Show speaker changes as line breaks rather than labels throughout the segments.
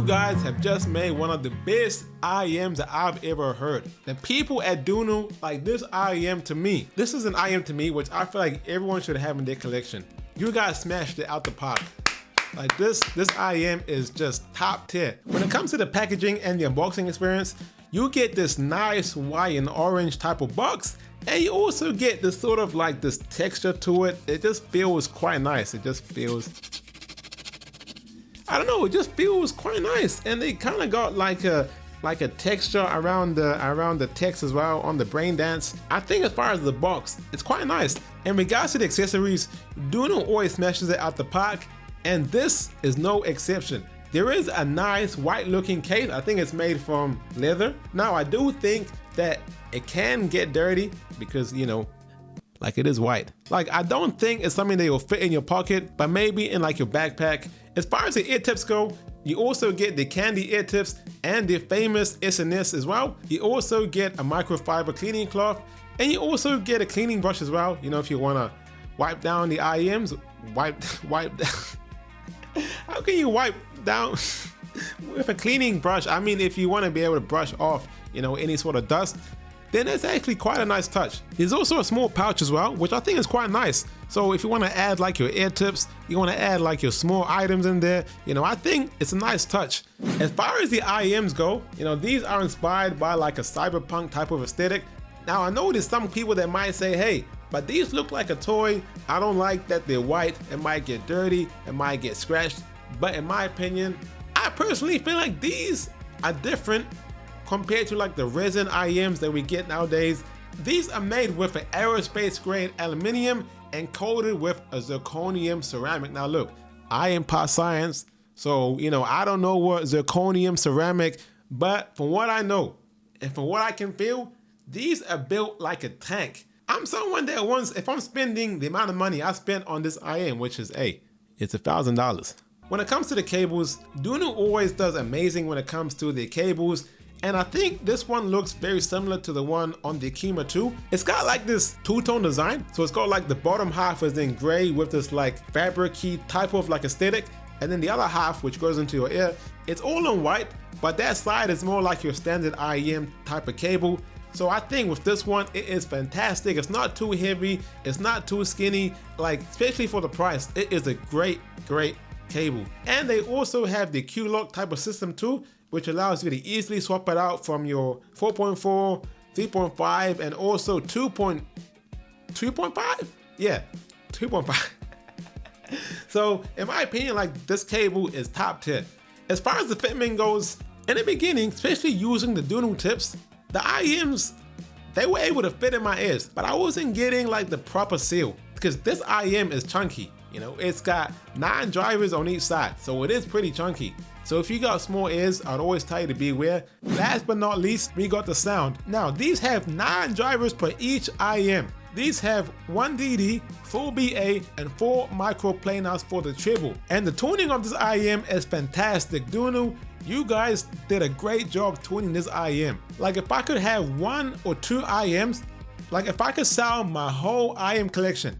You guys have just made one of the best IEMs that I've ever heard. The people at Dunu, like this IEM to me, this is an IEM to me, which I feel like everyone should have in their collection. You guys smashed it out the park. Like this IEM is just top tier. When it comes to the packaging and the unboxing experience, you get this nice white and orange type of box, and you also get this sort of like this texture to it. It just feels quite nice. It just feels, I don't know, it just feels quite nice. And they kind of got like a texture around the text as well on the braindance. I think as far as the box, it's quite nice. In regards to the accessories, Dunu always smashes it out the park, and this is no exception. There is a nice white looking case. I think it's made from leather. Now I do think that it can get dirty because, you know, like it is white. Like I don't think it's something that will fit in your pocket, but maybe in like your backpack. As far as the ear tips go, you also get the candy ear tips and the famous SNS as well. You also get a microfiber cleaning cloth, and you also get a cleaning brush as well. You know, if you wanna wipe down the IEMs, wipe down. How can you wipe down with a cleaning brush? I mean, if you wanna be able to brush off, you know, any sort of dust, then it's actually quite a nice touch. There's also a small pouch as well, which I think is quite nice. So if you want to add like your ear tips, you want to add like your small items in there, you know, I think it's a nice touch. As far as the IEMs go, you know, these are inspired by like a cyberpunk type of aesthetic. Now I know there's some people that might say, hey, but these look like a toy. I don't like that they're white. It might get dirty, it might get scratched. But in my opinion, I personally feel like these are different compared to like the resin IEMs that we get nowadays. These are made with an aerospace grade aluminum and coated with a zirconium ceramic. Now look, I am part science, so you know, I don't know what zirconium ceramic, but from what I know and from what I can feel, these are built like a tank. I'm someone that wants, if I'm spending the amount of money I spent on this IEM, which is, hey, it's $1,000. When it comes to the cables, Dunu always does amazing when it comes to the cables. And I think this one looks very similar to the one on the Kima 2. It's got like this two-tone design. So it's got like the bottom half is in gray with this like fabric-y type of like aesthetic. And then the other half, which goes into your ear, it's all in white, but that side is more like your standard IEM type of cable. So I think with this one, it is fantastic. It's not too heavy, it's not too skinny, like especially for the price, it is a great cable. And they also have the Q-lock type of system too, which allows you to easily swap it out from your 4.4, 3.5, and also 2.5? Yeah, 2.5. So in my opinion, like this cable is top tier. As far as the fitment goes, in the beginning, especially using the Dunu tips, the IEMs, they were able to fit in my ears, but I wasn't getting like the proper seal because this IEM is chunky. You know, it's got 9 drivers on each side, so it is pretty chunky. So if you got small ears, I'd always tell you to beware. Last but not least, we got the sound. Now, these have 9 drivers per each IEM. These have 1 DD, 4 BA, and 4 microplanars for the treble. And the tuning of this IEM is fantastic. Dunu, you guys did a great job tuning this IEM. Like if I could have 1 or 2 IEMs, like if I could sell my whole IEM collection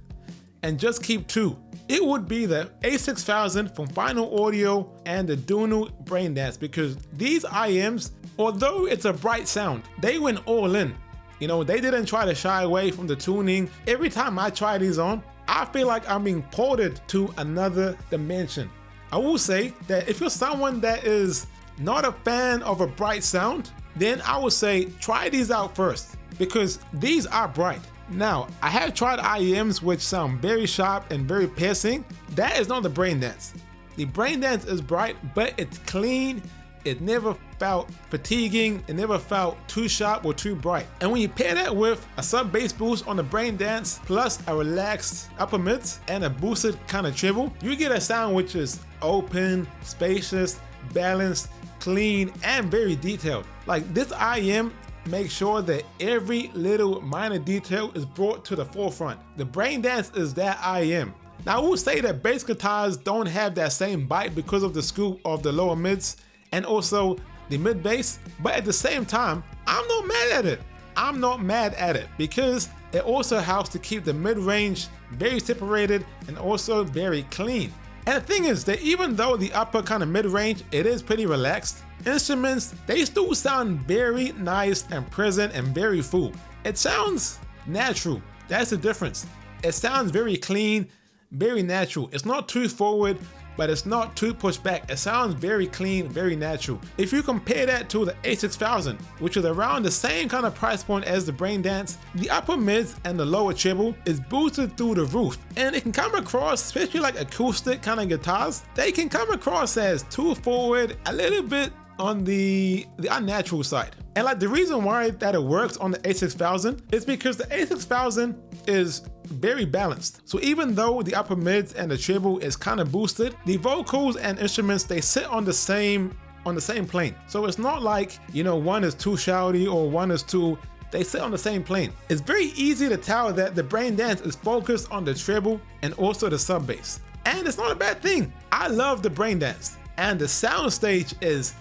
and just keep 2, it would be the A6000 from Final Audio and the Dunu Braindance, because these IEMs, although it's a bright sound, they went all in. You know, they didn't try to shy away from the tuning. Every time I try these on, I feel like I'm being ported to another dimension. I will say that if you're someone that is not a fan of a bright sound, then I would say try these out first, because these are bright. Now, I have tried IEMs which sound very sharp and very piercing. That is not the Braindance. The Braindance is bright, but it's clean. It never felt fatiguing. It never felt too sharp or too bright. And when you pair that with a sub bass boost on the Braindance, plus a relaxed upper mids and a boosted kind of treble, you get a sound which is open, spacious, balanced, clean, and very detailed. Like this IEM, make sure that every little minor detail is brought to the forefront. The Braindance is that IEM. Now I will say that bass guitars don't have that same bite because of the scoop of the lower mids and also the mid bass, but at the same time, I'm not mad at it. I'm not mad at it because it also helps to keep the mid-range very separated and also very clean. And the thing is that even though the upper kind of mid-range, it is pretty relaxed, instruments, they still sound very nice and present and very full. It sounds natural. That's the difference. It sounds very clean, very natural. It's not too forward, but it's not too pushed back. It sounds very clean, very natural. If you compare that to the A6000, which is around the same kind of price point as the braindance, the upper mids and the lower treble is boosted through the roof. And it can come across, especially like acoustic kind of guitars, they can come across as too forward, a little bit on the unnatural side. And like the reason why that it works on the A6000 is because the A6000 is very balanced. So even though the upper mids and the treble is kind of boosted, the vocals and instruments, they sit on the same plane. So it's not like, you know, one is too shouty or one is too, they sit on the same plane. It's very easy to tell that the braindance is focused on the treble and also the sub bass. And it's not a bad thing. I love the braindance, and the soundstage is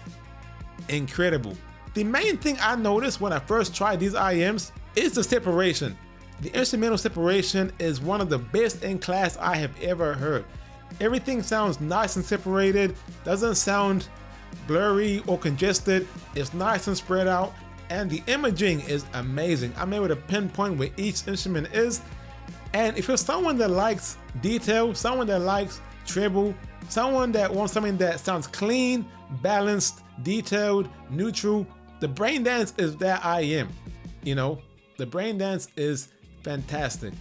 incredible. The main thing I noticed when I first tried these IEMs is the separation. The instrumental separation is one of the best in class I have ever heard. Everything sounds nice and separated, doesn't sound blurry or congested. It's nice and spread out, and the imaging is amazing. I'm able to pinpoint where each instrument is. And if you're someone that likes detail, someone that likes treble, someone that wants something that sounds clean, balanced, detailed, neutral, the braindance is that IEM. You know, the braindance is fantastic.